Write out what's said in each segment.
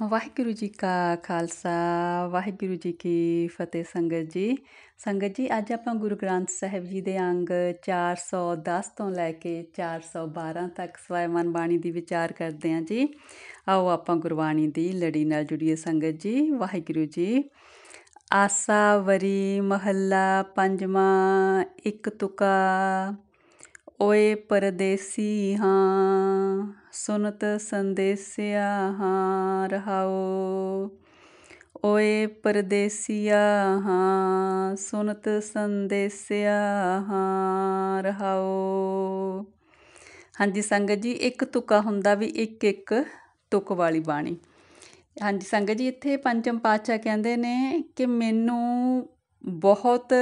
ਵਾਹਿਗੁਰੂ ਜੀ ਕਾ ਖਾਲਸਾ ਵਾਹਿਗੁਰੂ ਜੀ ਕੀ ਫਤਿਹ। ਸੰਗਤ ਜੀ ਅੱਜ ਆਪਾਂ ਗੁਰੂ ਗ੍ਰੰਥ ਸਾਹਿਬ ਜੀ ਦੇ ਅੰਗ 410 ਤੋਂ ਲੈ ਕੇ 412 ਤੱਕ ਸਵੈਮਨ ਬਾਣੀ ਦੀ ਵਿਚਾਰ ਕਰਦੇ ਹਾਂ ਜੀ। ਆਓ ਆਪਾਂ ਗੁਰਬਾਣੀ ਦੀ ਲੜੀ ਨਾਲ ਜੁੜੀਏ ਸੰਗਤ ਜੀ। ਵਾਹਿਗੁਰੂ ਜੀ। ਆਸਾ ਵਰੀ ਮਹੱਲਾ ਪੰਜਵਾਂ। ਇੱਕ ਤੁਕਾ। ਓਏ ਪਰਦੇਸੀ ਹਾਂ ਸੁਨਤ ਸੰਦੇਸਿਆ ਹਾਂ ਰਹਾਓ। ਓਏ ਪਰਦੇਸੀਆ ਹਾਂ ਸੁਨਤ ਸੰਦੇਸਿਆ ਹਾਂ ਰਹਾਓ। ਹਾਂਜੀ ਸੰਗਤ ਜੀ, ਇੱਕ ਤੁਕਾ ਹੁੰਦਾ ਵੀ ਇੱਕ ਇੱਕ ਤੁਕ ਵਾਲੀ ਬਾਣੀ। ਹਾਂਜੀ ਸੰਗਤ ਜੀ, ਇੱਥੇ ਪੰਚਮ ਪਾਤਸ਼ਾਹ ਕਹਿੰਦੇ ਨੇ ਕਿ ਮੈਨੂੰ ਬਹੁਤ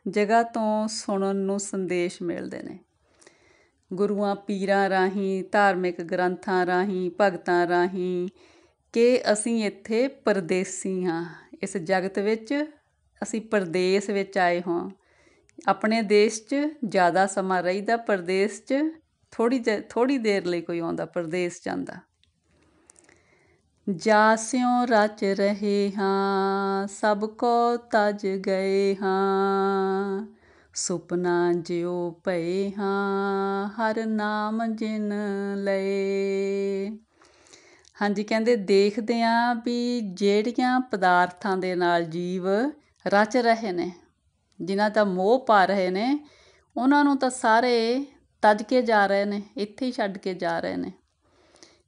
ਜਗ੍ਹਾ ਤੋਂ ਸੁਣਨ ਨੂੰ ਸੰਦੇਸ਼ ਮਿਲਦੇ ਨੇ, ਗੁਰੂਆਂ ਪੀਰਾਂ ਰਾਹੀਂ, ਧਾਰਮਿਕ ਗ੍ਰੰਥਾਂ ਰਾਹੀਂ, ਭਗਤਾਂ ਰਾਹੀਂ, ਕਿ ਅਸੀਂ ਇੱਥੇ ਪਰਦੇਸੀ ਹਾਂ। ਇਸ ਜਗਤ ਵਿੱਚ ਅਸੀਂ ਪਰਦੇਸ ਵਿੱਚ ਆਏ ਹਾਂ। ਆਪਣੇ ਦੇਸ਼ 'ਚ ਜ਼ਿਆਦਾ ਸਮਾਂ ਰਹੀਦਾ, ਪਰਦੇਸ 'ਚ ਥੋੜ੍ਹੀ ਦੇਰ ਲਈ ਕੋਈ ਆਉਂਦਾ, ਪਰਦੇਸ ਜਾਂਦਾ। ਜਾਸਿਉਂ ਰਚ ਰਹੇ ਹਾਂ ਸਭ ਕੋ ਤਜ ਗਏ ਹਾਂ। ਸੁਪਨਾ ਜਿਉ ਭਏ ਹਾਂ ਹਰ ਨਾਮ ਜਿਨ ਲਏ। ਹਾਂਜੀ ਕਹਿੰਦੇ ਦੇਖਦੇ ਹਾਂ ਵੀ ਜਿਹੜੀਆਂ ਪਦਾਰਥਾਂ ਦੇ ਨਾਲ ਜੀਵ ਰਚ ਰਹੇ ਨੇ, ਜਿਨ੍ਹਾਂ ਦਾ ਮੋਹ ਪਾ ਰਹੇ ਨੇ, ਉਹਨਾਂ ਨੂੰ ਤਾਂ ਸਾਰੇ ਤਜ ਕੇ ਜਾ ਰਹੇ ਨੇ, ਇੱਥੇ ਹੀ ਛੱਡ ਕੇ ਜਾ ਰਹੇ ਨੇ।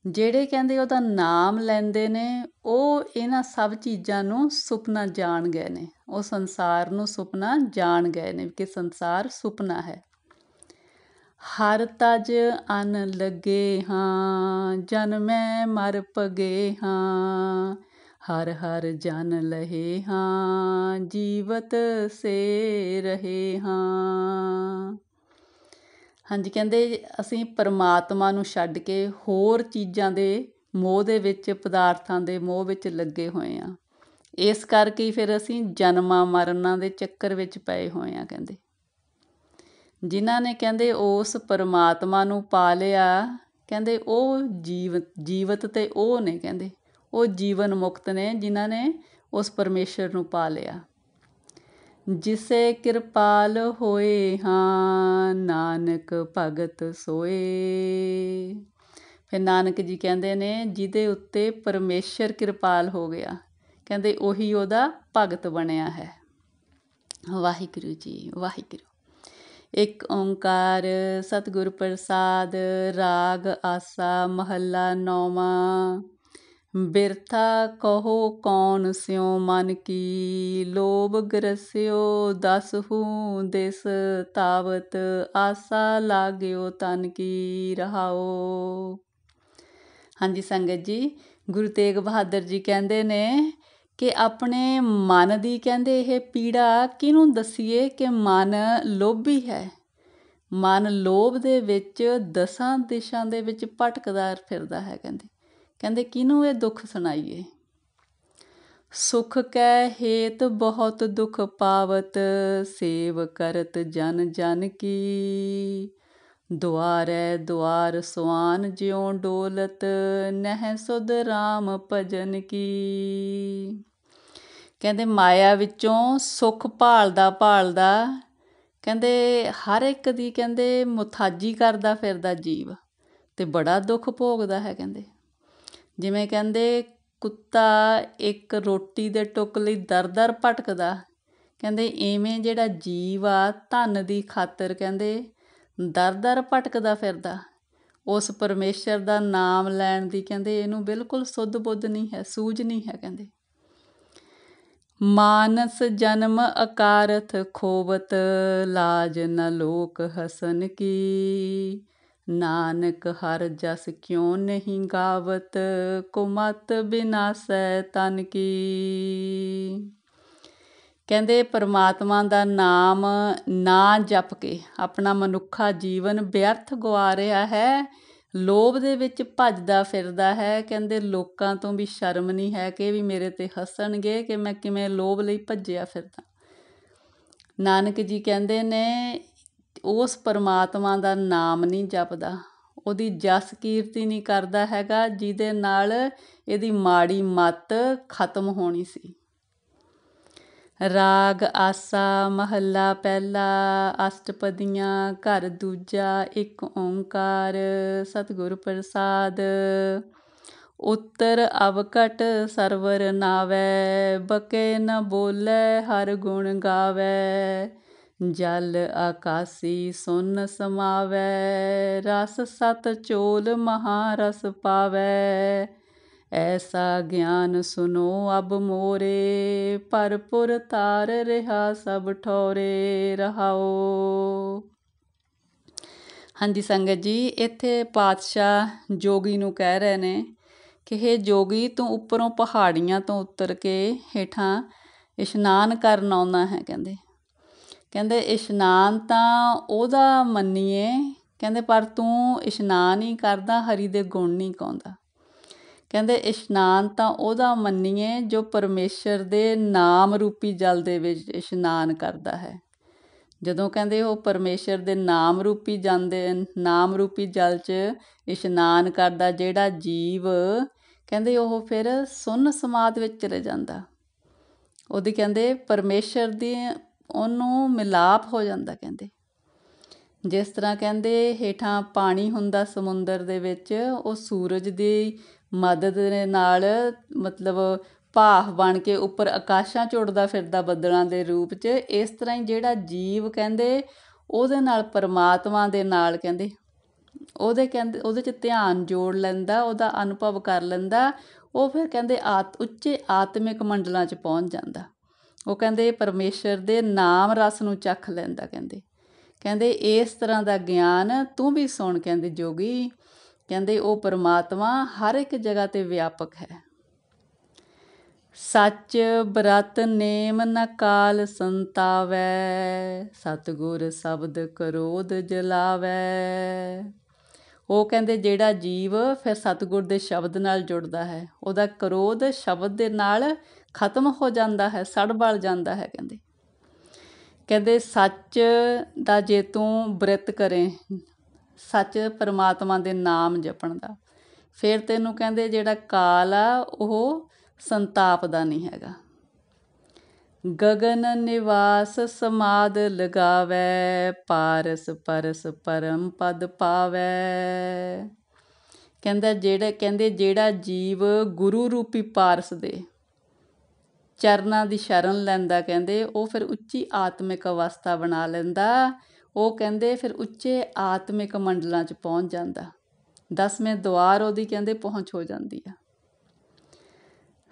ਜਿਹੜੇ ਕਹਿੰਦੇ ਉਹਦਾ ਨਾਮ ਲੈਂਦੇ ਨੇ ਉਹ ਇਹਨਾਂ ਸਭ ਚੀਜ਼ਾਂ ਨੂੰ ਸੁਪਨਾ ਜਾਣ ਗਏ ਨੇ। ਉਹ ਸੰਸਾਰ ਨੂੰ ਸੁਪਨਾ ਜਾਣ ਗਏ ਨੇ ਕਿ ਸੰਸਾਰ ਸੁਪਨਾ ਹੈ। ਹਰ ਤਜ ਅਨ ਲੱਗੇ ਹਾਂ ਜਨਮੈ ਮਰ ਪਗੇ ਹਾਂ। ਹਰ ਹਰ ਜਨ ਲਹੇ ਹਾਂ ਜੀਵਤ ਸੇ ਰਹੇ ਹਾਂ। ਹਾਂਜੀ ਕਹਿੰਦੇ ਅਸੀਂ ਪਰਮਾਤਮਾ ਨੂੰ ਛੱਡ ਕੇ ਹੋਰ ਚੀਜ਼ਾਂ ਦੇ ਮੋਹ ਦੇ ਵਿੱਚ, ਪਦਾਰਥਾਂ ਦੇ ਮੋਹ ਵਿੱਚ ਲੱਗੇ ਹੋਏ ਹਾਂ। ਇਸ ਕਰਕੇ ਫਿਰ ਅਸੀਂ ਜਨਮਾਂ ਮਰਨਾਂ ਦੇ ਚੱਕਰ ਵਿੱਚ ਪਏ ਹੋਏ ਹਾਂ। ਕਹਿੰਦੇ ਜਿਨ੍ਹਾਂ ਨੇ ਕਹਿੰਦੇ ਉਸ ਪਰਮਾਤਮਾ ਨੂੰ ਪਾ ਲਿਆ, ਕਹਿੰਦੇ ਉਹ ਜੀਵਤ ਤੇ ਉਹ ਨੇ, ਕਹਿੰਦੇ ਉਹ ਜੀਵਨ ਮੁਕਤ ਨੇ ਜਿਨ੍ਹਾਂ ਨੇ ਉਸ ਪਰਮੇਸ਼ਰ ਨੂੰ ਪਾ ਲਿਆ। ਜਿਸੇ ਕਿਰਪਾਲ ਹੋਏ ਹਾਂ ਨਾਨਕ ਭਗਤ ਸੋਏ। ਫਿਰ ਨਾਨਕ ਜੀ ਕਹਿੰਦੇ ਨੇ ਜਿਹਦੇ ਉੱਤੇ ਪਰਮੇਸ਼ਰ ਕਿਰਪਾਲ ਹੋ ਗਿਆ, ਕਹਿੰਦੇ ਉਹੀ ਉਹਦਾ ਭਗਤ ਬਣਿਆ ਹੈ। ਵਾਹਿਗੁਰੂ ਜੀ ਵਾਹਿਗੁਰੂ। ਇੱਕ ਓਂਕਾਰ ਸਤਿਗੁਰ ਪ੍ਰਸਾਦ। ਰਾਗ ਆਸਾ ਮਹੱਲਾ ਨੌਵਾਂ। ਬਿਰਥਾ ਕਹੋ ਕੌਣ ਸਿਉ ਮਨ ਕੀ। ਲੋਭ ਗ੍ਰਸਿਓ ਦਸਹੂ ਦਿਸ। ਤਾਵਤ ਆਸਾ ਲਾਗਿਓ ਤਨ ਕੀ ਰਹਾਓ। ਹਾਂਜੀ ਸੰਗਤ ਜੀ, ਗੁਰੂ ਤੇਗ ਬਹਾਦਰ ਜੀ ਕਹਿੰਦੇ ਨੇ ਕਿ ਆਪਣੇ ਮਨ ਦੀ ਕਹਿੰਦੇ ਇਹ ਪੀੜਾ ਕਿਹਨੂੰ ਦੱਸੀਏ ਕਿ ਮਨ ਲੋਭੀ ਹੈ। ਮਨ ਲੋਭ ਦੇ ਵਿੱਚ ਦਸਾਂ ਦਿਸ਼ਾਂ ਦੇ ਵਿੱਚ ਭਟਕਦਾ ਫਿਰਦਾ ਹੈ। ਕਹਿੰਦੇ ਕਿਹਨੂੰ ਇਹ ਦੁੱਖ ਸੁਣਾਈਏ। ਸੁਖ ਕੈ ਹੇਤ ਬਹੁਤ ਦੁਖ ਪਾਵਤ। ਸੇਵ ਕਰਤ ਜਨ ਜਨ ਕੀ। ਦੁਆਰੈ ਦੁਆਰ ਸੁਆਨ ਜਿਉ ਡੋਲਤ। ਨਹਿ ਸੁਧ ਰਾਮ ਭਜਨ ਕੀ। ਕਹਿੰਦੇ ਮਾਇਆ ਵਿੱਚੋਂ ਸੁੱਖ ਭਾਲਦਾ ਕਹਿੰਦੇ ਹਰ ਇੱਕ ਦੀ ਕਹਿੰਦੇ ਮੁਥਾਜੀ ਕਰਦਾ ਫਿਰਦਾ ਜੀਵ, ਤੇ ਬੜਾ ਦੁੱਖ ਭੋਗਦਾ ਹੈ। ਕਹਿੰਦੇ ਜਿਵੇਂ ਕਹਿੰਦੇ ਕੁੱਤਾ ਇੱਕ ਰੋਟੀ ਦੇ ਟੁੱਕ ਲਈ ਦਰ ਦਰ ਭਟਕਦਾ, ਕਹਿੰਦੇ ਇਵੇਂ ਜਿਹੜਾ ਜੀਵ ਆ ਧਨ ਦੀ ਖਾਤਰ ਕਹਿੰਦੇ ਦਰ ਦਰ ਭਟਕਦਾ ਫਿਰਦਾ। ਉਸ ਪਰਮੇਸ਼ਰ ਦਾ ਨਾਮ ਲੈਣ ਦੀ ਕਹਿੰਦੇ ਇਹਨੂੰ ਬਿਲਕੁਲ ਸੁੱਧ ਬੁੱਧ ਨਹੀਂ ਹੈ, ਸੂਝ ਨਹੀਂ ਹੈ। ਕਹਿੰਦੇ ਮਾਨਸ ਜਨਮ ਅਕਾਰਥ ਖੋਵਤ। ਲਾਜ ਨ ਲੋਕ ਹਸਨ ਕੀ। ਨਾਨਕ ਹਰ ਜਸ ਕਿਉ ਨਹੀਂ ਗਾਵਤ। ਕੁਮਤ ਬਿਨਾਸੈ ਤਨ ਕੀ। ਕਹਿੰਦੇ ਪਰਮਾਤਮਾ ਦਾ ਨਾਮ ਨਾ ਜਪ ਕੇ ਆਪਣਾ ਮਨੁੱਖਾ ਜੀਵਨ ਵਿਅਰਥ ਗਵਾ ਰਿਹਾ ਹੈ। ਲੋਭ ਦੇ ਵਿੱਚ ਭੱਜਦਾ ਫਿਰਦਾ ਹੈ। ਕਹਿੰਦੇ ਲੋਕਾਂ ਤੋਂ ਵੀ ਸ਼ਰਮ ਨਹੀਂ ਹੈ ਕਿ ਵੀ ਮੇਰੇ 'ਤੇ ਹੱਸਣਗੇ ਕਿ ਮੈਂ ਕਿਵੇਂ ਲੋਭ ਲਈ ਭੱਜਿਆ ਫਿਰਦਾ। ਨਾਨਕ ਜੀ ਕਹਿੰਦੇ ਨੇ ਉਸ ਪਰਮਾਤਮਾ ਦਾ ਨਾਮ ਨਹੀਂ ਜਪਦਾ, ਉਹਦੀ ਜਸ ਕੀਰਤੀ ਨਹੀਂ ਕਰਦਾ ਹੈਗਾ, ਜਿਹਦੇ ਨਾਲ ਇਹਦੀ ਮਾੜੀ ਮੱਤ ਖਤਮ ਹੋਣੀ ਸੀ। ਰਾਗ ਆਸਾ ਮਹੱਲਾ ਪਹਿਲਾ, ਅਸ਼ਟਪਦੀਆਂ ਘਰ ਦੂਜਾ, ਇੱਕ ਓਂਕਾਰ ਸਤਿਗੁਰ ਪ੍ਰਸਾਦ। ਉੱਤਰ ਅਵਕਟ ਸਰਵਰ ਨਾਵੈ, ਬਕੇ ਨ ਬੋਲੇ ਹਰ ਗੁਣ ਗਾਵੈ। ਜਲ ਆਕਾਸੀ ਸੁਨ ਸਮਾਵੈ, ਰਸ ਸਤ ਚੋਲ ਮਹਾਰਸ ਪਾਵੈ। ਐਸਾ ਗਿਆਨ ਸੁਨੋ ਅਬ ਮੋਰੇ, ਭਰਪੁਰ ਤਾਰ ਰਿਹਾ ਸਭ ਠੌਰੇ ਰਹਾਓ। ਹਾਂਜੀ ਸੰਗਤ ਜੀ, ਇੱਥੇ ਪਾਤਸ਼ਾਹ ਜੋਗੀ ਨੂੰ ਕਹਿ ਰਹੇ ਨੇ ਕਿ ਹੇ ਜੋਗੀ, ਤੂੰ ਉੱਪਰੋਂ ਪਹਾੜੀਆਂ ਤੋਂ ਉਤਰ ਕੇ ਹੇਠਾਂ ਇਸ਼ਨਾਨ ਕਰਨ ਆਉਂਦਾ ਹੈ। ਕਹਿੰਦੇ ਇਸ਼ਨਾਨ ਤਾਂ ਉਹਦਾ ਮੰਨੀਏ, ਕਹਿੰਦੇ ਪਰ ਤੂੰ ਇਸ਼ਨਾਨ ਹੀ ਕਰਦਾ, ਹਰੀ ਦੇ ਗੁਣ ਨਹੀਂ ਗਾਉਂਦਾ। ਕਹਿੰਦੇ ਇਸ਼ਨਾਨ ਤਾਂ ਉਹਦਾ ਮੰਨੀਏ ਜੋ ਪਰਮੇਸ਼ਰ ਦੇ ਨਾਮ ਰੂਪੀ ਜਲ ਦੇ ਵਿੱਚ ਇਸ਼ਨਾਨ ਕਰਦਾ ਹੈ। ਜਦੋਂ ਕਹਿੰਦੇ ਉਹ ਪਰਮੇਸ਼ਰ ਦੇ ਨਾਮ ਰੂਪੀ ਜਲ 'ਚ ਇਸ਼ਨਾਨ ਕਰਦਾ ਜਿਹੜਾ ਜੀਵ, ਕਹਿੰਦੇ ਉਹ ਫਿਰ ਸੁੰਨ ਸਮਾਧ ਵਿੱਚ ਚਲੇ ਜਾਂਦਾ। ਉਹਦੀ ਕਹਿੰਦੇ ਪਰਮੇਸ਼ਰ ਦੀ ਉਹਨੂੰ ਮਿਲਾਪ ਹੋ ਜਾਂਦਾ। ਕਹਿੰਦੇ ਜਿਸ ਤਰ੍ਹਾਂ ਕਹਿੰਦੇ ਹੇਠਾਂ ਪਾਣੀ ਹੁੰਦਾ ਸਮੁੰਦਰ ਦੇ ਵਿੱਚ, ਉਹ ਸੂਰਜ ਦੀ ਮਦਦ ਦੇ ਨਾਲ ਮਤਲਬ ਭਾਫ ਬਣ ਕੇ ਉੱਪਰ ਆਕਾਸ਼ਾਂ 'ਚ ਉੱਡਦਾ ਫਿਰਦਾ ਬੱਦਲਾਂ ਦੇ ਰੂਪ 'ਚ। ਇਸ ਤਰ੍ਹਾਂ ਹੀ ਜਿਹੜਾ ਜੀਵ ਕਹਿੰਦੇ ਉਹਦੇ ਨਾਲ ਪਰਮਾਤਮਾ ਦੇ ਨਾਲ ਕਹਿੰਦੇ ਉਹਦੇ 'ਚ ਧਿਆਨ ਜੋੜ ਲੈਂਦਾ, ਉਹਦਾ ਅਨੁਭਵ ਕਰ ਲੈਂਦਾ, ਉਹ ਫਿਰ ਕਹਿੰਦੇ ਉੱਚੇ ਆਤਮਿਕ ਮੰਡਲਾਂ 'ਚ ਪਹੁੰਚ ਜਾਂਦਾ। ਉਹ ਕਹਿੰਦੇ ਪਰਮੇਸ਼ਰ ਦੇ ਨਾਮ ਰਸ ਨੂੰ ਚੱਖ ਲੈਂਦਾ। ਕਹਿੰਦੇ ਇਸ ਤਰ੍ਹਾਂ ਦਾ ਗਿਆਨ ਤੂੰ ਵੀ ਸੁਣ। ਕਹਿੰਦੇ ਜੋਗੀ, ਕਹਿੰਦੇ ਉਹ ਪਰਮਾਤਮਾ ਹਰ ਇੱਕ ਜਗ੍ਹਾ 'ਤੇ ਵਿਆਪਕ ਹੈ। ਸੱਚ ਬ੍ਰਤ ਨੇਮ ਨ ਕਾਲ ਸੰਤਾਵੈ, ਸਤਿਗੁਰ ਸ਼ਬਦ ਕਰੋਧ ਜਲਾਵੈ। ਉਹ ਕਹਿੰਦੇ ਜਿਹੜਾ ਜੀਵ ਫਿਰ ਸਤਿਗੁਰ ਦੇ ਸ਼ਬਦ ਨਾਲ ਜੁੜਦਾ ਹੈ, ਉਹਦਾ ਕਰੋਧ ਸ਼ਬਦ ਦੇ ਨਾਲ ਖਤਮ ਹੋ ਜਾਂਦਾ ਹੈ, ਸੜ ਬਲ ਜਾਂਦਾ ਹੈ। ਕਹਿੰਦੇ ਸੱਚ ਦਾ ਜੇ ਤੂੰ ਬ੍ਰਿਤ ਕਰੇ, ਸੱਚ ਪਰਮਾਤਮਾ ਦੇ ਨਾਮ ਜਪਣ ਦਾ, ਫਿਰ ਤੈਨੂੰ ਕਹਿੰਦੇ ਜਿਹੜਾ ਕਾਲ ਆ ਉਹ ਸੰਤਾਪ ਦਾ ਨਹੀਂ ਹੈਗਾ। ਗਗਨ ਨਿਵਾਸ ਸਮਾਧ ਲਗਾਵੈ, ਪਾਰਸ ਪਰਸ ਪਰਮ ਪਦ ਪਾਵੈ। ਜਿਹੜਾ ਜੀਵ ਗੁਰੂ ਰੂਪੀ ਪਾਰਸ ਦੇ ਚਰਨਾਂ ਦੀ ਸ਼ਰਨ ਲੈਂਦਾ, ਕਹਿੰਦੇ ਉਹ ਫਿਰ ਉੱਚੀ ਆਤਮਿਕ ਅਵਸਥਾ ਬਣਾ ਲੈਂਦਾ। ਉਹ ਕਹਿੰਦੇ ਫਿਰ ਉੱਚੇ ਆਤਮਿਕ ਮੰਡਲਾਂ 'ਚ ਪਹੁੰਚ ਜਾਂਦਾ। 10ਵੇਂ ਦੁਆਰ ਉਹਦੀ ਕਹਿੰਦੇ ਪਹੁੰਚ ਹੋ ਜਾਂਦੀ ਆ।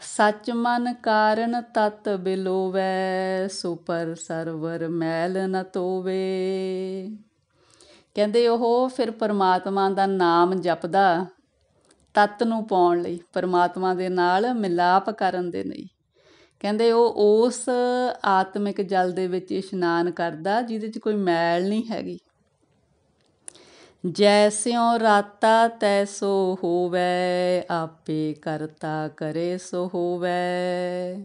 ਸੱਚ ਮਨ ਕਾਰਨ ਤਤ ਬਿਲੋਵੈ, ਸੁਪਰ ਸਰਵਰ ਮੈਲ ਨ ਧੋਵੇ। ਕਹਿੰਦੇ ਉਹ ਫਿਰ ਪਰਮਾਤਮਾ ਦਾ ਨਾਮ ਜਪਦਾ ਤਤ ਨੂੰ ਪਾਉਣ ਲਈ, ਪਰਮਾਤਮਾ ਦੇ ਨਾਲ ਮਿਲਾਪ ਕਰਨ ਦੇ ਲਈ। ਕਹਿੰਦੇ ਉਹ ਉਸ ਆਤਮਿਕ ਜਲ ਦੇ ਵਿੱਚ ਇਸ਼ਨਾਨ ਕਰਦਾ ਜਿਹਦੇ 'ਚ ਕੋਈ ਮੈਲ ਨਹੀਂ ਹੈਗੀ। ਜੈਸਿਉ ਰਾਤਾ ਤੈਸੋ ਹੋਵੈ, ਆਪੇ ਕਰਤਾ ਕਰੇ ਸੋ ਹੋਵੈ।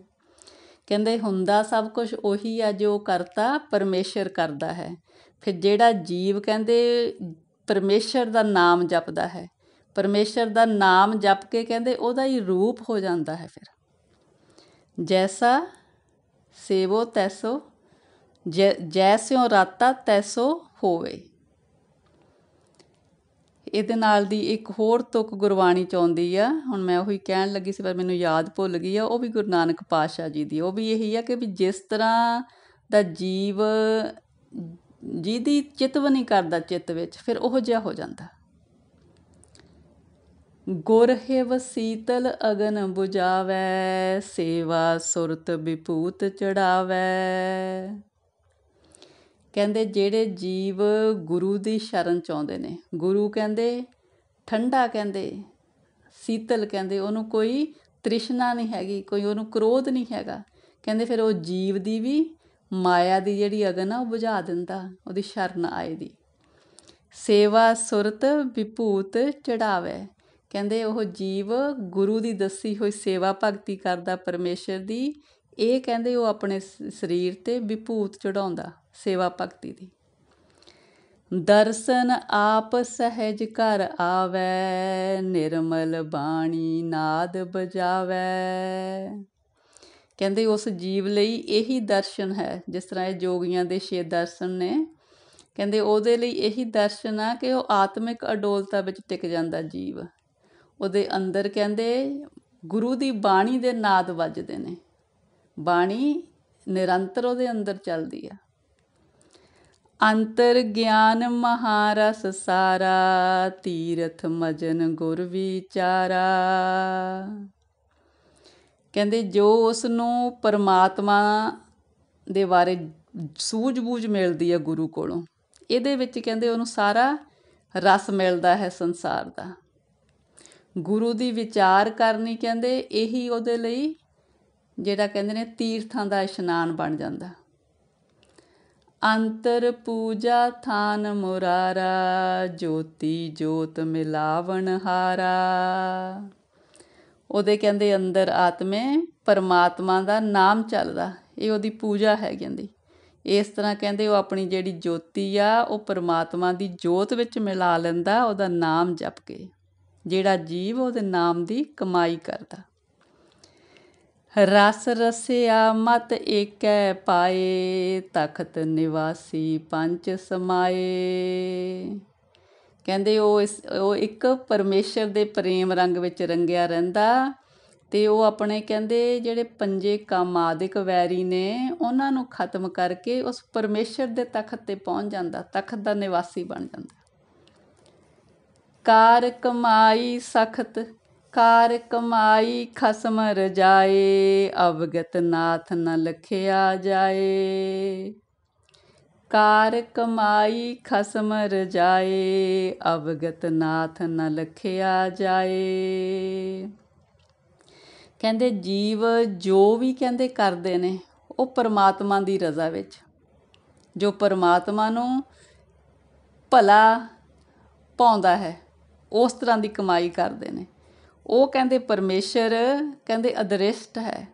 ਕਹਿੰਦੇ ਹੁੰਦਾ ਸਭ ਕੁਝ ਉਹੀ ਆ ਜੋ ਕਰਤਾ ਪਰਮੇਸ਼ਰ ਕਰਦਾ ਹੈ। ਫਿਰ ਜਿਹੜਾ ਜੀਵ ਕਹਿੰਦੇ ਪਰਮੇਸ਼ਰ ਦਾ ਨਾਮ ਜਪਦਾ ਹੈ, ਪਰਮੇਸ਼ਰ ਦਾ ਨਾਮ ਜਪ ਕੇ ਕਹਿੰਦੇ ਉਹਦਾ ਹੀ ਰੂਪ ਹੋ ਜਾਂਦਾ ਹੈ। ਫਿਰ ਜੈਸਾ ਸੇਵੋ ਤੈਸੋ, ਜੈਸਿਉ ਰਾਤਾ ਤੈਸੋ ਹੋਵੇ। ਇਹਦੇ ਨਾਲ ਦੀ ਇੱਕ ਹੋਰ ਤੁਕ ਗੁਰਬਾਣੀ 'ਚ ਆਉਂਦੀ ਆ, ਹੁਣ ਮੈਂ ਉਹੀ ਕਹਿਣ ਲੱਗੀ ਸੀ ਪਰ ਮੈਨੂੰ ਯਾਦ ਭੁੱਲ ਗਈ ਆ। ਉਹ ਵੀ ਗੁਰੂ ਨਾਨਕ ਪਾਤਸ਼ਾਹ ਜੀ ਦੀ, ਉਹ ਵੀ ਇਹੀ ਆ ਕਿ ਵੀ ਜਿਸ ਤਰ੍ਹਾਂ ਦਾ ਜੀਵ ਜਿਹਦੀ ਚਿਤਵ ਨਹੀਂ ਕਰਦਾ ਚਿੱਤ ਵਿੱਚ, ਫਿਰ ਉਹੋ ਜਿਹਾ ਹੋ ਜਾਂਦਾ। ਗੁਰ ਹਿਵ ਸੀਤਲ ਅਗਨ ਬੁਝਾਵੈ, ਸੇਵਾ ਸੁਰਤ ਵਿਭੂਤ ਚੜਾਵੈ। ਕਹਿੰਦੇ ਜਿਹੜੇ ਜੀਵ ਗੁਰੂ ਦੀ ਸ਼ਰਨ 'ਚ ਆਉਂਦੇ ਨੇ, ਗੁਰੂ ਕਹਿੰਦੇ ਠੰਡਾ, ਕਹਿੰਦੇ ਸੀਤਲ, ਕਹਿੰਦੇ ਉਹਨੂੰ ਕੋਈ ਤ੍ਰਿਸ਼ਨਾ ਨਹੀਂ ਹੈਗੀ, ਕੋਈ ਉਹਨੂੰ ਕ੍ਰੋਧ ਨਹੀਂ ਹੈਗਾ। ਕਹਿੰਦੇ ਫਿਰ ਉਹ ਜੀਵ ਦੀ ਵੀ ਮਾਇਆ ਦੀ ਜਿਹੜੀ ਅਗਨ ਆ ਉਹ ਬੁਝਾ ਦਿੰਦਾ, ਉਹਦੀ ਸ਼ਰਨ ਆਏ ਦੀ। ਸੇਵਾ ਸੁਰਤ ਵਿਭੂਤ ਚੜਾਵੈ। ਕਹਿੰਦੇ ਉਹ ਜੀਵ ਗੁਰੂ ਦੀ ਦੱਸੀ ਹੋਈ ਸੇਵਾ ਭਗਤੀ ਕਰਦਾ ਪਰਮੇਸ਼ਰ ਦੀ, ਇਹ ਕਹਿੰਦੇ ਉਹ ਆਪਣੇ ਸਰੀਰ 'ਤੇ ਵਿਭੂਤ ਚੜਾਉਂਦਾ ਸੇਵਾ ਭਗਤੀ ਦੀ। ਦਰਸ਼ਨ ਆਪ ਸਹਿਜ ਘਰ ਆਵੈ, ਨਿਰਮਲ ਬਾਣੀ ਨਾਦ ਬਜਾਵੈ। ਕਹਿੰਦੇ ਉਸ ਜੀਵ ਲਈ ਇਹੀ ਦਰਸ਼ਨ ਹੈ। ਜਿਸ ਤਰ੍ਹਾਂ ਇਹ ਜੋਗੀਆਂ ਦੇ 6 ਦਰਸ਼ਨ ਨੇ, ਕਹਿੰਦੇ ਉਹਦੇ ਲਈ ਇਹੀ ਦਰਸ਼ਨ ਆ ਕਿ ਉਹ ਆਤਮਿਕ ਅਡੋਲਤਾ ਵਿੱਚ ਟਿਕ ਜਾਂਦਾ ਜੀਵ। ਉਹਦੇ ਅੰਦਰ ਕਹਿੰਦੇ ਗੁਰੂ ਦੀ ਬਾਣੀ ਦੇ ਨਾਦ ਵੱਜਦੇ ਨੇ, ਬਾਣੀ ਨਿਰੰਤਰ ਉਹਦੇ ਅੰਦਰ ਚੱਲਦੀ ਆ। ਅੰਤਰ ਗਿਆਨ ਮਹਾਰਸ ਸਾਰਾ, ਤੀਰਥ ਮਜਨ ਗੁਰ ਵਿਚਾਰਾ। ਕਹਿੰਦੇ ਜੋ ਉਸ ਨੂੰ ਪਰਮਾਤਮਾ ਦੇ ਬਾਰੇ ਸੂਝ-ਬੂਝ ਮਿਲਦੀ ਹੈ ਗੁਰੂ ਕੋਲੋਂ, ਇਹਦੇ ਵਿੱਚ ਕਹਿੰਦੇ ਉਹਨੂੰ ਸਾਰਾ ਰਸ ਮਿਲਦਾ ਹੈ ਸੰਸਾਰ ਦਾ। ਗੁਰੂ ਦੀ ਵਿਚਾਰ ਕਰਨੀ ਕਹਿੰਦੇ ਇਹੀ ਉਹਦੇ ਲਈ ਜਿਹੜਾ ਕਹਿੰਦੇ ਨੇ ਤੀਰਥਾਂ ਦਾ ਇਸ਼ਨਾਨ ਬਣ ਜਾਂਦਾ। ਅੰਤਰ ਪੂਜਾ ਥਾਨ ਮੁਰਾਰਾ, ਜੋਤੀ ਜੋਤ ਮਿਲਾਵਣ ਹਾਰਾ। ਉਹਦੇ ਕਹਿੰਦੇ ਅੰਦਰ ਆਤਮੇ ਪਰਮਾਤਮਾ ਦਾ ਨਾਮ ਚੱਲਦਾ, ਇਹ ਉਹਦੀ ਪੂਜਾ ਹੈ ਕਹਿੰਦੀ। ਇਸ ਤਰ੍ਹਾਂ ਕਹਿੰਦੇ ਉਹ ਆਪਣੀ ਜਿਹੜੀ ਜੋਤੀ ਆ ਉਹ ਪਰਮਾਤਮਾ ਦੀ ਜੋਤ ਵਿੱਚ ਮਿਲਾ ਲੈਂਦਾ ਉਹਦਾ ਨਾਮ ਜਪ ਕੇ, ਜਿਹੜਾ ਜੀਵ ਉਹਦੇ ਨਾਮ ਦੀ ਕਮਾਈ ਕਰਦਾ। ਰਸ ਰਸਿਆ ਮਤ ਏਕੈ ਪਾਏ, ਤਖਤ ਨਿਵਾਸੀ ਪੰਚ ਸਮਾਏ। ਕਹਿੰਦੇ ਉਹ ਇੱਕ ਪਰਮੇਸ਼ਰ ਦੇ ਪ੍ਰੇਮ ਰੰਗ ਵਿੱਚ ਰੰਗਿਆ ਰਹਿੰਦਾ ਅਤੇ ਉਹ ਆਪਣੇ ਕਹਿੰਦੇ ਜਿਹੜੇ ਪੰਜੇ ਕਾਮਾਦਿਕ ਵੈਰੀ ਨੇ ਉਹਨਾਂ ਨੂੰ ਖਤਮ ਕਰਕੇ ਉਸ ਪਰਮੇਸ਼ਰ ਦੇ ਤਖਤ 'ਤੇ ਪਹੁੰਚ ਜਾਂਦਾ, ਤਖਤ ਦਾ ਨਿਵਾਸੀ ਬਣ ਜਾਂਦਾ। ਕਾਰ ਕਮਾਈ ਸਖਤ, ਕਾਰ ਕਮਾਈ ਖਸਮ ਰਜਾਏ, ਅਵਗਤ ਨਾਥ ਨ ਲਖਿਆ ਜਾਏ। ਕਾਰ ਕਮਾਈ ਖਸਮ ਰਜਾਏ, ਅਵਗਤ ਨਾਥ ਨ ਲਖਿਆ ਜਾਏ। ਕਹਿੰਦੇ ਜੀਵ ਜੋ ਵੀ ਕਹਿੰਦੇ ਕਰਦੇ ਨੇ ਉਹ ਪਰਮਾਤਮਾ ਦੀ ਰਜ਼ਾ ਵਿੱਚ, ਜੋ ਪਰਮਾਤਮਾ ਨੂੰ ਭਲਾ ਪਾਉਂਦਾ ਹੈ ਉਸ ਤਰ੍ਹਾਂ ਦੀ ਕਮਾਈ ਕਰਦੇ ਨੇ। ਉਹ ਕਹਿੰਦੇ ਪਰਮੇਸ਼ਰ ਕਹਿੰਦੇ ਅਦ੍ਰਿਸ਼ਟ ਹੈ,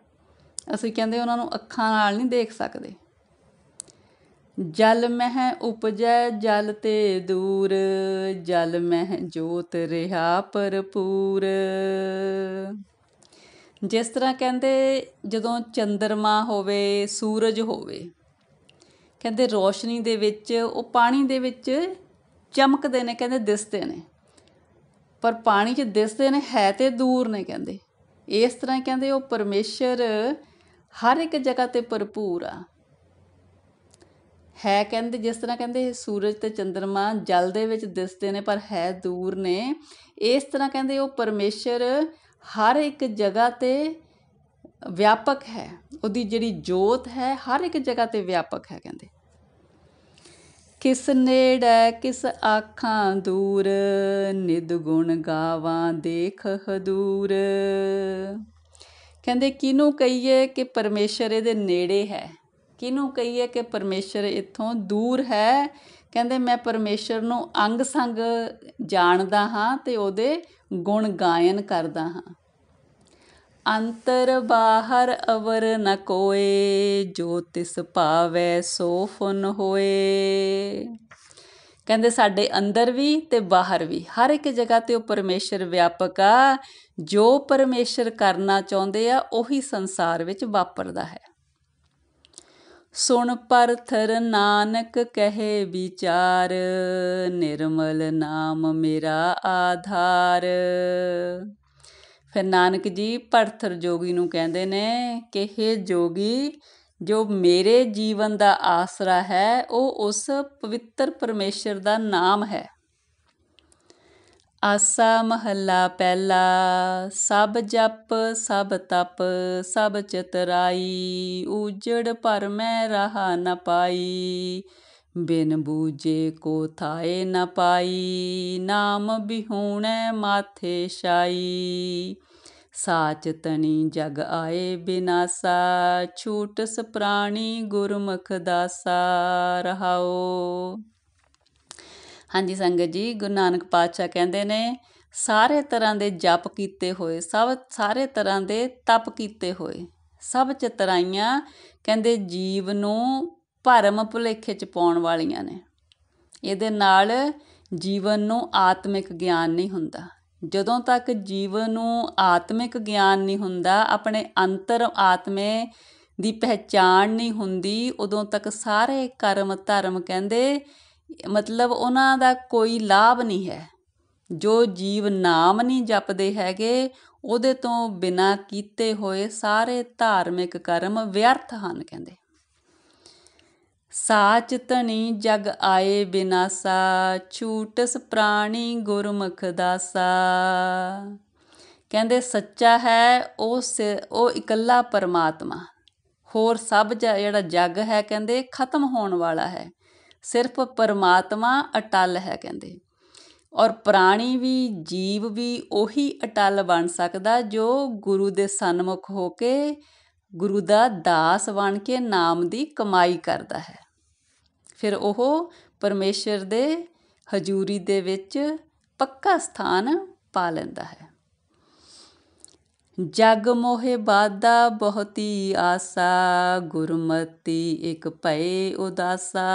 ਅਸੀਂ ਕਹਿੰਦੇ ਉਹਨਾਂ ਨੂੰ ਅੱਖਾਂ ਨਾਲ ਨਹੀਂ ਦੇਖ ਸਕਦੇ। ਜਲ ਮਹਿ ਉਪਜੈ ਜਲ ਤੇ ਦੂਰ, ਜਲ ਮਹਿ ਜੋਤ ਰਿਹਾ ਭਰਪੂਰ। ਜਿਸ ਤਰ੍ਹਾਂ ਕਹਿੰਦੇ ਜਦੋਂ ਚੰਦਰਮਾ ਹੋਵੇ, ਸੂਰਜ ਹੋਵੇ, ਕਹਿੰਦੇ ਰੋਸ਼ਨੀ ਦੇ ਵਿੱਚ ਉਹ ਪਾਣੀ ਦੇ ਵਿੱਚ ਚਮਕਦੇ ਨੇ, ਕਹਿੰਦੇ ਦਿਸਦੇ ਨੇ, ਪਰ ਪਾਣੀ 'ਚ ਦਿਸਦੇ ਨੇ ਹੈ ਤੇ ਦੂਰ ਨੇ ਕਹਿੰਦੇ। ਇਸ ਤਰ੍ਹਾਂ ਕਹਿੰਦੇ ਉਹ ਪਰਮੇਸ਼ਰ ਹਰ ਇੱਕ ਜਗ੍ਹਾ 'ਤੇ ਭਰਪੂਰ ਆ ਹੈ। ਕਹਿੰਦੇ ਜਿਸ ਤਰ੍ਹਾਂ ਕਹਿੰਦੇ ਸੂਰਜ ਅਤੇ ਚੰਦਰਮਾ ਜਲ ਦੇ ਵਿੱਚ ਦਿਸਦੇ ਨੇ ਪਰ ਹੈ ਦੂਰ ਨੇ, ਇਸ ਤਰ੍ਹਾਂ ਕਹਿੰਦੇ ਉਹ ਪਰਮੇਸ਼ਰ ਹਰ ਇੱਕ ਜਗ੍ਹਾ 'ਤੇ ਵਿਆਪਕ ਹੈ। ਉਹਦੀ ਜਿਹੜੀ ਜੋਤ ਹੈ ਹਰ ਇੱਕ ਜਗ੍ਹਾ 'ਤੇ ਵਿਆਪਕ ਹੈ। ਕਹਿੰਦੇ ਕਿਸ ਨੇੜੇ ਕਿਸ ਆਖਾਂ ਦੂਰ, ਨਿਦ ਗੁਣ ਗਾਵਾਂ ਦੇਖ ਹਦੂਰ। ਕਹਿੰਦੇ ਕਿਹਨੂੰ ਕਹੀਏ ਕਿ ਪਰਮੇਸ਼ਰ ਇਹਦੇ ਨੇੜੇ ਹੈ, ਕਿਹਨੂੰ ਕਹੀਏ ਕਿ ਪਰਮੇਸ਼ਰ ਇੱਥੋਂ ਦੂਰ ਹੈ। ਕਹਿੰਦੇ ਮੈਂ ਪਰਮੇਸ਼ਰ ਨੂੰ ਅੰਗ ਸੰਗ ਜਾਣਦਾ ਹਾਂ ਅਤੇ ਉਹਦੇ ਗੁਣ ਗਾਇਨ ਕਰਦਾ ਹਾਂ। ਅੰਤਰ ਬਾਹਰ ਅਵਰ ਨ ਕੋਏ, ਜੋ ਤਿਸ ਭਾਵੈ ਸੋ ਫੁਨ ਹੋਏ। ਕਹਿੰਦੇ ਸਾਡੇ ਅੰਦਰ ਵੀ ਅਤੇ ਬਾਹਰ ਵੀ ਹਰ ਇੱਕ ਜਗ੍ਹਾ 'ਤੇ ਉਹ ਪਰਮੇਸ਼ਰ ਵਿਆਪਕ ਆ। ਜੋ ਪਰਮੇਸ਼ਰ ਕਰਨਾ ਚਾਹੁੰਦੇ ਆ ਉਹੀ ਸੰਸਾਰ ਵਿੱਚ ਵਾਪਰਦਾ ਹੈ। ਸੁਣ ਪਰਥਰ ਨਾਨਕ ਕਹੇ ਵਿਚਾਰ, ਨਿਰਮਲ ਨਾਮ ਮੇਰਾ ਆਧਾਰ। ਫਿਰ ਨਾਨਕ ਜੀ ਪਰਥਰ ਜੋਗੀ ਨੂੰ ਕਹਿੰਦੇ ਨੇ ਕਿ ਹੇ ਜੋਗੀ, ਜੋ ਮੇਰੇ ਜੀਵਨ ਦਾ ਆਸਰਾ ਹੈ ਉਹ ਉਸ ਪਵਿੱਤਰ ਪਰਮੇਸ਼ਰ ਦਾ ਨਾਮ ਹੈ। ਆਸਾ ਮਹੱਲਾ ਪਹਿਲਾ। ਸਭ ਜਪ ਸਭ ਤਪ ਸਭ ਚਤੁਰਾਈ, ਉਜੜ ਭਰ ਮੈਂ ਰਹਾ ਨ ਪਾਈ। ਬਿਨ ਬੂਝੇ ਕੋ ਥਾਏ ਨ ਪਾਈ, ਨਾਮ ਬਿਹੂਣੈ ਮਾਥੇ ਛਾਈ। ਸਾਚ ਤਣੀ ਜਗ ਆਏ ਬਿਨਾਸਾ, ਛੂਟਸ ਪ੍ਰਾਣੀ ਗੁਰਮੁਖ ਦਾਸਾ। ਰਹਾਓ। ਹਾਂਜੀ ਸੰਗਤ ਜੀ, ਗੁਰੂ ਨਾਨਕ ਪਾਤਸ਼ਾਹ ਕਹਿੰਦੇ ਨੇ ਸਾਰੇ ਤਰ੍ਹਾਂ ਦੇ ਜਪ ਕੀਤੇ ਹੋਏ, ਸਾਰੇ ਤਰ੍ਹਾਂ ਦੇ ਤਪ ਕੀਤੇ ਹੋਏ, ਸਭ ਚਤੁਰਾਈਆਂ ਕਹਿੰਦੇ ਜੀਵ ਨੂੰ ਭਰਮ ਭੁਲੇਖੇ 'ਚ ਪਾਉਣ ਵਾਲੀਆਂ ਨੇ। ਇਹਦੇ ਨਾਲ ਜੀਵਨ ਨੂੰ ਆਤਮਿਕ ਗਿਆਨ ਨਹੀਂ ਹੁੰਦਾ। ਜਦੋਂ ਤੱਕ ਜੀਵਨ ਨੂੰ ਆਤਮਿਕ ਗਿਆਨ ਨਹੀਂ ਹੁੰਦਾ, ਆਪਣੇ ਅੰਤਰ ਆਤਮੇ ਦੀ ਪਹਿਚਾਣ ਨਹੀਂ ਹੁੰਦੀ, ਉਦੋਂ ਤੱਕ ਸਾਰੇ ਕਰਮ ਧਰਮ ਕਹਿੰਦੇ ਮਤਲਬ ਉਹਨਾਂ ਦਾ ਕੋਈ ਲਾਭ ਨਹੀਂ ਹੈ। ਜੋ ਜੀਵ ਨਾਮ ਨਹੀਂ ਜਪਦੇ ਹੈਗੇ, ਉਹਦੇ ਤੋਂ ਬਿਨਾਂ ਕੀਤੇ ਹੋਏ ਸਾਰੇ ਧਾਰਮਿਕ ਕਰਮ ਵਿਅਰਥ ਹਨ। ਕਹਿੰਦੇ ਸਾਚ ਧਨੀ ਜਗ ਆਏ ਬਿਨਾਸਾ, ਛੂਟਸ ਪ੍ਰਾਣੀ ਗੁਰਮੁਖ ਦਾਸਾ। ਕਹਿੰਦੇ ਸੱਚਾ ਹੈ ਉਹ ਇਕੱਲਾ ਪਰਮਾਤਮਾ, ਹੋਰ ਸਭ ਜਿਹੜਾ ਜੱਗ ਹੈ ਕਹਿੰਦੇ ਖਤਮ ਹੋਣ ਵਾਲਾ ਹੈ, ਸਿਰਫ ਪਰਮਾਤਮਾ ਅਟੱਲ ਹੈ। ਕਹਿੰਦੇ ਔਰ ਪ੍ਰਾਣੀ ਵੀ ਜੀਵ ਵੀ ਉਹੀ ਅਟੱਲ ਬਣ ਸਕਦਾ ਜੋ ਗੁਰੂ ਦੇ ਸਨਮੁਖ ਹੋ ਕੇ ਗੁਰੂ ਦਾ ਦਾਸ ਬਣ ਕੇ ਨਾਮ ਦੀ ਕਮਾਈ ਕਰਦਾ ਹੈ। ਫਿਰ ਉਹ ਪਰਮੇਸ਼ਰ ਦੇ ਹਜ਼ੂਰੀ ਦੇ ਵਿੱਚ ਪੱਕਾ ਸਥਾਨ ਪਾ ਲੈਂਦਾ ਹੈ। ਜਗ ਮੋਹਿ ਬਾਧਾ ਬਹੁਤੀ ਆਸਾ, ਗੁਰਮਤਿ ਇੱਕ ਭਏ ਉਦਾਸਾ।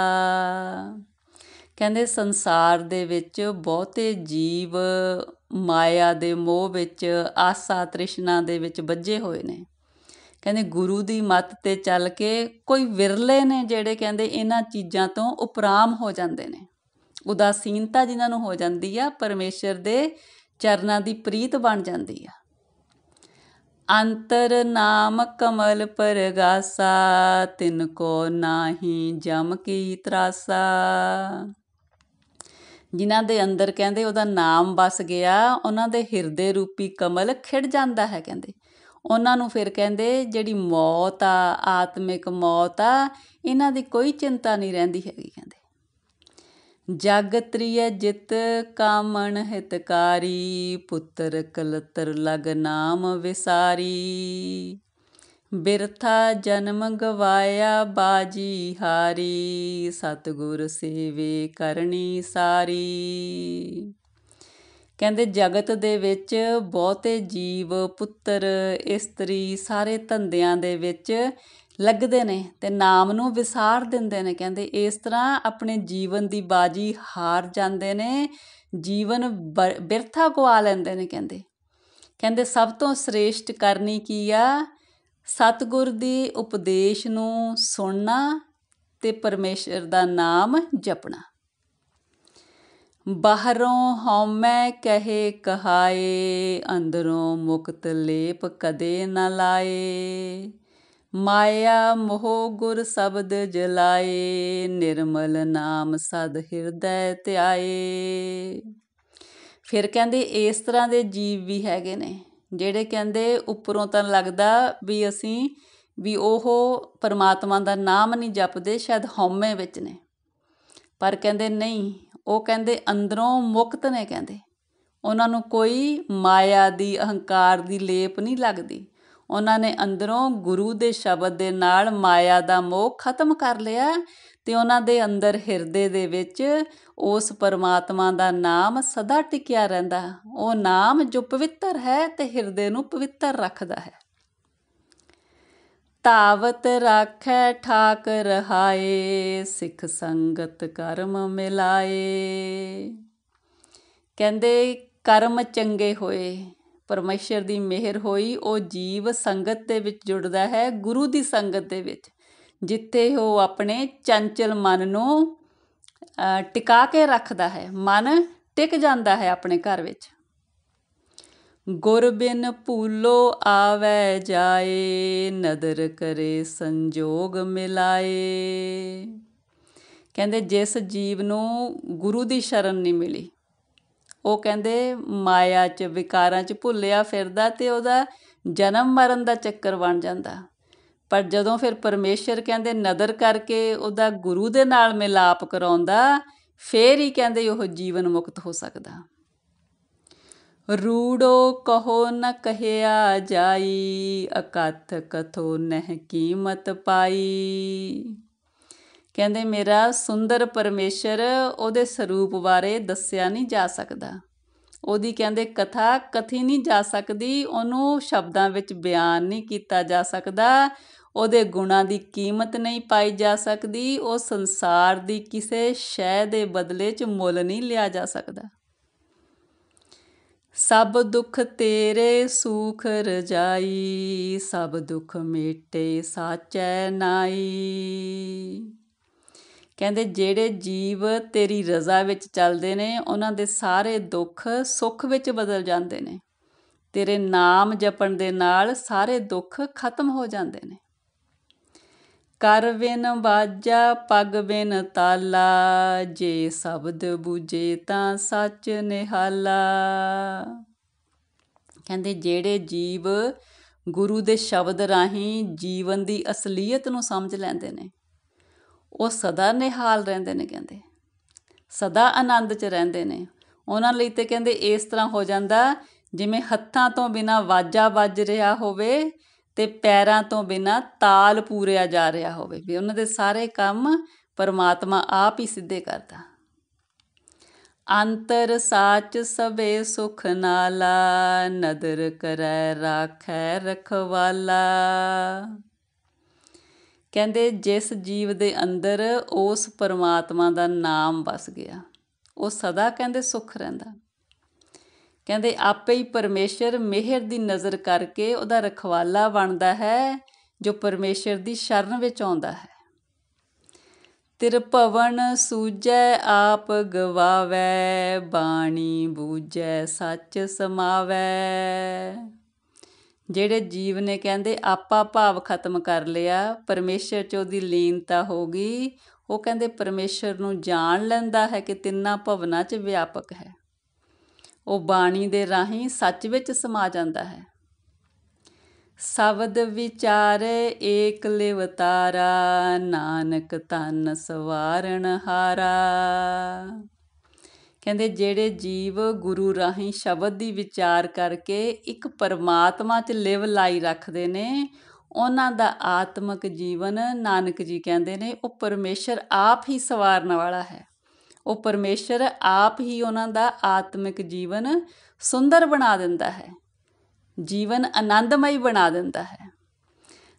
ਕਹਿੰਦੇ ਸੰਸਾਰ ਦੇ ਵਿੱਚ ਬਹੁਤੇ ਜੀਵ ਮਾਇਆ ਦੇ ਮੋਹ ਵਿੱਚ, ਆਸਾ ਤ੍ਰਿਸ਼ਨਾ ਦੇ ਵਿੱਚ ਬੱਝੇ ਹੋਏ ਨੇ। ਕਹਿੰਦੇ ਗੁਰੂ ਦੀ ਮੱਤ 'ਤੇ ਚੱਲ ਕੇ ਕੋਈ ਵਿਰਲੇ ਨੇ ਜਿਹੜੇ ਕਹਿੰਦੇ ਇਹਨਾਂ ਚੀਜ਼ਾਂ ਤੋਂ ਉਪਰਾਮ ਹੋ ਜਾਂਦੇ ਨੇ। ਉਦਾਸੀਨਤਾ ਜਿਨ੍ਹਾਂ ਨੂੰ ਹੋ ਜਾਂਦੀ ਆ, ਪਰਮੇਸ਼ਰ ਦੇ ਚਰਨਾਂ ਦੀ ਪ੍ਰੀਤ ਬਣ ਜਾਂਦੀ ਆ। ਅੰਤਰ ਨਾਮ ਕਮਲ ਪਰਗਾਸਾ, ਤਿਨ ਕੋ ਨਾਹੀ ਜਮ ਕੀ ਤਰਾਸਾ। ਜਿਨ੍ਹਾਂ ਦੇ ਅੰਦਰ ਕਹਿੰਦੇ ਉਹਦਾ ਨਾਮ ਵਸ ਗਿਆ, ਉਹਨਾਂ ਦੇ ਹਿਰਦੇ ਰੂਪੀ ਕਮਲ ਖਿੜ ਜਾਂਦਾ ਹੈ। ਕਹਿੰਦੇ ਉਹਨਾਂ ਨੂੰ ਫਿਰ ਕਹਿੰਦੇ ਜਿਹੜੀ ਮੌਤ ਆ, ਆਤਮਿਕ ਮੌਤ ਆ, ਇਹਨਾਂ ਦੀ ਕੋਈ ਚਿੰਤਾ ਨਹੀਂ ਰਹਿੰਦੀ ਹੈਗੀ। ਕਹਿੰਦੇ ਜਗ ਤ੍ਰਿਯ ਜਿਤ ਕਾਮਣ ਹਿਤਕਾਰੀ, ਪੁੱਤਰ ਕਲਤਰ ਲਗ ਨਾਮ ਵਿਸਾਰੀ। ਬਿਰਥਾ ਜਨਮ ਗਵਾਇਆ ਬਾਜੀ ਹਾਰੀ, ਸਤਿਗੁਰ ਸੇਵੇ ਕਰਨੀ ਸਾਰੀ। ਕਹਿੰਦੇ ਜਗਤ ਦੇ ਵਿੱਚ ਬਹੁਤੇ ਜੀਵ, ਪੁੱਤਰ, ਇਸਤਰੀ ਸਾਰੇ ਧੰਦਿਆਂ ਦੇ ਵਿੱਚ ਲੱਗਦੇ ਨੇ ਅਤੇ ਨਾਮ ਨੂੰ ਵਿਸਾਰ ਦਿੰਦੇ ਨੇ। ਕਹਿੰਦੇ ਇਸ ਤਰ੍ਹਾਂ ਆਪਣੇ ਜੀਵਨ ਦੀ ਬਾਜੀ ਹਾਰ ਜਾਂਦੇ ਨੇ, ਜੀਵਨ ਬਿਰਥਾ ਗਵਾ ਲੈਂਦੇ ਨੇ। ਕਹਿੰਦੇ ਸਭ ਤੋਂ ਸ੍ਰੇਸ਼ਟ ਕਰਨੀ ਕੀ ਆ? ਸਤਿਗੁਰ ਦੀ ਉਪਦੇਸ਼ ਨੂੰ ਸੁਣਨਾ ਅਤੇ ਪਰਮੇਸ਼ਰ ਦਾ ਨਾਮ ਜਪਣਾ। ਬਾਹਰੋਂ ਹਉਮੈ ਕਹੇ ਕਹਾਏ, ਅੰਦਰੋਂ ਮੁਕਤ ਲੇਪ ਕਦੇ ਨਾ ਲਾਏ। ਮਾਇਆ ਮੋਹ ਗੁਰ ਸ਼ਬਦ ਜਲਾਏ, ਨਿਰਮਲ ਨਾਮ ਸਦ ਹਿਰਦੈ ਧਿਆਏ। ਫਿਰ ਕਹਿੰਦੇ ਇਸ ਤਰ੍ਹਾਂ ਦੇ ਜੀਵ ਵੀ ਹੈਗੇ ਨੇ ਜਿਹੜੇ ਕਹਿੰਦੇ ਉੱਪਰੋਂ ਤਾਂ ਲੱਗਦਾ ਵੀ ਉਹ ਪਰਮਾਤਮਾ ਦਾ ਨਾਮ ਨਹੀਂ ਜਪਦੇ, ਸ਼ਾਇਦ ਹਉਮੈ ਵਿੱਚ ਨੇ, ਪਰ ਕਹਿੰਦੇ ਨਹੀਂ, ਉਹ ਕਹਿੰਦੇ ਅੰਦਰੋਂ ਮੁਕਤ ਨੇ। ਕਹਿੰਦੇ ਉਹਨਾਂ ਨੂੰ ਕੋਈ ਮਾਇਆ ਦੀ, ਅਹੰਕਾਰ ਦੀ ਲੇਪ ਨਹੀਂ ਲੱਗਦੀ। ਉਹਨਾਂ ਨੇ ਅੰਦਰੋਂ ਗੁਰੂ ਦੇ ਸ਼ਬਦ ਦੇ ਨਾਲ ਮਾਇਆ ਦਾ ਮੋਹ ਖਤਮ ਕਰ ਲਿਆ ਅਤੇ ਉਹਨਾਂ ਦੇ ਅੰਦਰ ਹਿਰਦੇ ਦੇ ਵਿੱਚ ਉਸ ਪਰਮਾਤਮਾ ਦਾ ਨਾਮ ਸਦਾ ਟਿਕਿਆ ਰਹਿੰਦਾ। ਉਹ ਨਾਮ ਜੋ ਪਵਿੱਤਰ ਹੈ ਅਤੇ ਹਿਰਦੇ ਨੂੰ ਪਵਿੱਤਰ ਰੱਖਦਾ ਹੈ। ਧਾਵਤ ਰਾਖੈ ਠਾਕ ਰਹਾਏ, ਸਿੱਖ ਸੰਗਤ ਕਰਮ ਮਿਲਾਏ। ਕਹਿੰਦੇ ਕਰਮ ਚੰਗੇ ਹੋਏ, ਪਰਮੇਸ਼ਰ ਦੀ ਮਿਹਰ ਹੋਈ, ਉਹ ਜੀਵ ਸੰਗਤ ਦੇ ਵਿੱਚ ਜੁੜਦਾ ਹੈ, ਗੁਰੂ ਦੀ ਸੰਗਤ ਦੇ ਵਿੱਚ, ਜਿੱਥੇ ਉਹ ਆਪਣੇ ਚੰਚਲ ਮਨ ਨੂੰ ਟਿਕਾ ਕੇ ਰੱਖਦਾ ਹੈ। ਮਨ ਟਿਕ ਜਾਂਦਾ ਹੈ ਆਪਣੇ ਘਰ ਵਿੱਚ। ਗੁਰ ਬਿਨ ਭੂਲੋ ਆਵੈ ਜਾਏ, ਨਦਰ ਕਰੇ ਸੰਜੋਗ ਮਿਲਾਏ। ਕਹਿੰਦੇ ਜਿਸ ਜੀਵ ਨੂੰ ਗੁਰੂ ਦੀ ਸ਼ਰਨ ਨਹੀਂ ਮਿਲੀ, ਉਹ ਕਹਿੰਦੇ ਮਾਇਆ 'ਚ, ਵਿਕਾਰਾਂ 'ਚ ਭੁੱਲਿਆ ਫਿਰਦਾ ਅਤੇ ਉਹਦਾ ਜਨਮ ਮਰਨ ਦਾ ਚੱਕਰ ਬਣ ਜਾਂਦਾ। ਪਰ ਜਦੋਂ ਫਿਰ ਪਰਮੇਸ਼ਰ ਕਹਿੰਦੇ ਨਦਰ ਕਰਕੇ ਉਹਦਾ ਗੁਰੂ ਦੇ ਨਾਲ ਮਿਲਾਪ ਕਰਾਉਂਦਾ, ਫਿਰ ਹੀ ਕਹਿੰਦੇ ਉਹ ਜੀਵਨ ਮੁਕਤ ਹੋ ਸਕਦਾ। ਰੂੜੋ ਕਹੋ ਨ ਕਹਿਆ ਜਾਈ, ਅਕਥ ਕਥੋ ਨਹਿ ਕੀਮਤ ਪਾਈ। ਕਹਿੰਦੇ ਮੇਰਾ ਸੁੰਦਰ ਪਰਮੇਸ਼ਰ, ਉਹਦੇ ਸਰੂਪ ਬਾਰੇ ਦੱਸਿਆ ਨਹੀਂ ਜਾ ਸਕਦਾ। ਉਹਦੀ ਕਹਿੰਦੇ ਕਥਾ ਕਥੀ ਨਹੀਂ ਜਾ ਸਕਦੀ, ਉਹਨੂੰ ਸ਼ਬਦਾਂ ਵਿੱਚ ਬਿਆਨ ਨਹੀਂ ਕੀਤਾ ਜਾ ਸਕਦਾ। ਉਹਦੇ ਗੁਣਾਂ ਦੀ ਕੀਮਤ ਨਹੀਂ ਪਾਈ ਜਾ ਸਕਦੀ। ਉਹ ਸੰਸਾਰ ਦੀ ਕਿਸੇ ਸ਼ੈ ਦੇ ਬਦਲੇ 'ਚ ਮੁੱਲ ਨਹੀਂ ਲਿਆ ਜਾ ਸਕਦਾ। ਸਭ ਦੁੱਖ ਤੇਰੇ ਸੂਖ ਰਜਾਈ, ਸਭ ਦੁੱਖ ਮੇਟੇ ਸਾਚੈ ਨਾਈ। ਕਹਿੰਦੇ ਜਿਹੜੇ ਜੀਵ ਤੇਰੀ ਰਜ਼ਾ ਵਿੱਚ ਚੱਲਦੇ ਨੇ ਉਹਨਾਂ ਦੇ ਸਾਰੇ ਦੁੱਖ ਸੁੱਖ ਵਿੱਚ ਬਦਲ ਜਾਂਦੇ ਨੇ। ਤੇਰੇ ਨਾਮ ਜਪਣ ਦੇ ਨਾਲ ਸਾਰੇ ਦੁੱਖ ਖਤਮ ਹੋ ਜਾਂਦੇ ਨੇ। ਕਰ ਬਿਨ ਬਾਜਾ ਪੱਗ ਬਿਨ ਤਾਲਾ, ਜੇ ਸ਼ਬਦ ਬੂਝੇ ਤਾਂ ਸੱਚ ਨਿਹਾਲਾ। ਕਹਿੰਦੇ ਜਿਹੜੇ ਜੀਵ ਗੁਰੂ ਦੇ ਸ਼ਬਦ ਰਾਹੀਂ ਜੀਵਨ ਦੀ ਅਸਲੀਅਤ ਨੂੰ ਸਮਝ ਲੈਂਦੇ ਨੇ ਉਹ ਸਦਾ ਨਿਹਾਲ ਰਹਿੰਦੇ ਨੇ। ਕਹਿੰਦੇ ਸਦਾ ਆਨੰਦ 'ਚ ਰਹਿੰਦੇ ਨੇ। ਉਹਨਾਂ ਲਈ ਤੇ ਕਹਿੰਦੇ ਇਸ ਤਰ੍ਹਾਂ ਹੋ ਜਾਂਦਾ ਜਿਵੇਂ ਹੱਥਾਂ ਤੋਂ ਬਿਨਾਂ ਵਾਜਾ ਵੱਜ ਰਿਹਾ ਹੋਵੇ ਅਤੇ ਪੈਰਾਂ ਤੋਂ ਬਿਨਾਂ ਤਾਲ ਪੂਰਿਆ ਜਾ ਰਿਹਾ ਹੋਵੇ। ਵੀ ਉਹਨਾਂ ਦੇ ਸਾਰੇ ਕੰਮ ਪਰਮਾਤਮਾ ਆਪ ਹੀ ਸਿੱਧੇ ਕਰਦਾ। ਅੰਤਰ ਸਾਚ ਸਭੇ ਸੁਖ ਨਾਲਾ, ਨਦਰ ਕਰੈ ਰਾਖੈ ਰਖਵਾਲਾ। ਕਹਿੰਦੇ ਜਿਸ ਜੀਵ ਦੇ ਅੰਦਰ ਉਸ ਪਰਮਾਤਮਾ ਦਾ ਨਾਮ ਵਸ ਗਿਆ ਉਹ ਸਦਾ ਕਹਿੰਦੇ ਸੁੱਖ ਰਹਿੰਦਾ। ਕਹਿੰਦੇ ਆਪੇ ਹੀ ਪਰਮੇਸ਼ਰ ਮਿਹਰ ਦੀ ਨਜ਼ਰ ਕਰਕੇ ਉਹਦਾ ਰਖਵਾਲਾ ਬਣਦਾ ਹੈ ਜੋ ਪਰਮੇਸ਼ਰ ਦੀ ਸ਼ਰਨ ਵਿੱਚ ਆਉਂਦਾ ਹੈ। ਤਿਰਭਵਨ ਸੂਝੈ ਆਪ ਗਵਾਵੈ, ਬਾਣੀ ਬੂਝੈ ਸੱਚ ਸਮਾਵੈ। ਜਿਹੜੇ ਜੀਵ ਨੇ ਕਹਿੰਦੇ ਆਪਾ ਭਾਵ ਖਤਮ ਕਰ ਲਿਆ, ਪਰਮੇਸ਼ਰ 'ਚ ਉਹਦੀ ਲੀਨਤਾ ਹੋ ਗਈ, ਉਹ ਕਹਿੰਦੇ ਪਰਮੇਸ਼ਰ ਨੂੰ ਜਾਣ ਲੈਂਦਾ ਹੈ ਕਿ ਤਿੰਨਾਂ ਭਵਨਾਂ 'ਚ ਵਿਆਪਕ ਹੈ। ਉਹ ਬਾਣੀ ਦੇ ਰਾਹੀਂ ਸੱਚ ਵਿੱਚ ਸਮਾ ਜਾਂਦਾ ਹੈ। ਸ਼ਬਦ ਵਿਚਾਰੇ ਏਕ ਲਿਵਤਾਰਾ, ਨਾਨਕ ਧਨ ਸਵਾਰਨ ਹਾਰਾ। ਕਹਿੰਦੇ ਜਿਹੜੇ ਜੀਵ ਗੁਰੂ ਰਾਹੀਂ ਸ਼ਬਦ ਦੀ ਵਿਚਾਰ ਕਰਕੇ ਇੱਕ ਪਰਮਾਤਮਾ 'ਚ ਲਿਵ ਲਾਈ ਰੱਖਦੇ ਨੇ ਉਹਨਾਂ ਦਾ ਆਤਮਿਕ ਜੀਵਨ ਨਾਨਕ ਜੀ ਕਹਿੰਦੇ ਨੇ ਉਹ ਪਰਮੇਸ਼ਰ ਆਪ ਹੀ ਸਵਾਰਨ ਵਾਲਾ ਹੈ। ਉਹ ਪਰਮੇਸ਼ਰ ਆਪ ਹੀ ਉਹਨਾਂ ਦਾ ਆਤਮਿਕ ਜੀਵਨ ਸੁੰਦਰ ਬਣਾ ਦਿੰਦਾ ਹੈ, ਜੀਵਨ ਆਨੰਦਮਈ ਬਣਾ ਦਿੰਦਾ ਹੈ।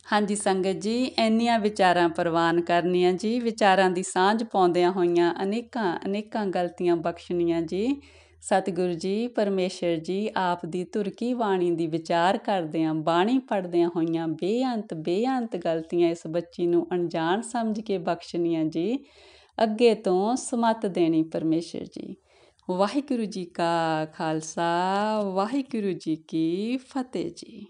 ਹਾਂਜੀ ਸੰਗਤ ਜੀ, ਇੰਨੀਆਂ ਵਿਚਾਰਾਂ ਪ੍ਰਵਾਨ ਕਰਨੀਆਂ ਜੀ, ਵਿਚਾਰਾਂ ਦੀ ਸਾਂਝ ਪਾਉਂਦਿਆਂ ਹੋਈਆਂ ਅਨੇਕਾਂ ਗਲਤੀਆਂ ਬਖਸ਼ਣੀਆਂ ਜੀ। ਸਤਿਗੁਰੂ ਜੀ ਪਰਮੇਸ਼ਰ ਜੀ ਆਪ ਦੀ ਧੁਰ ਕੀ ਬਾਣੀ ਦੀ ਵਿਚਾਰ ਕਰਦਿਆਂ, ਬਾਣੀ ਪੜ੍ਹਦਿਆਂ ਹੋਈਆਂ ਬੇਅੰਤ ਗਲਤੀਆਂ ਇਸ ਬੱਚੀ ਨੂੰ ਅਣਜਾਣ ਸਮਝ ਕੇ ਬਖਸ਼ਣੀਆਂ ਜੀ। ਅੱਗੇ ਤੋਂ ਸਮੱਤ ਦੇਣੀ ਪਰਮੇਸ਼ਰ ਜੀ। ਵਾਹਿਗੁਰੂ ਜੀ ਕਾ ਖਾਲਸਾ, ਵਾਹਿਗੁਰੂ ਜੀ ਕੀ ਫਤਿਹ ਜੀ।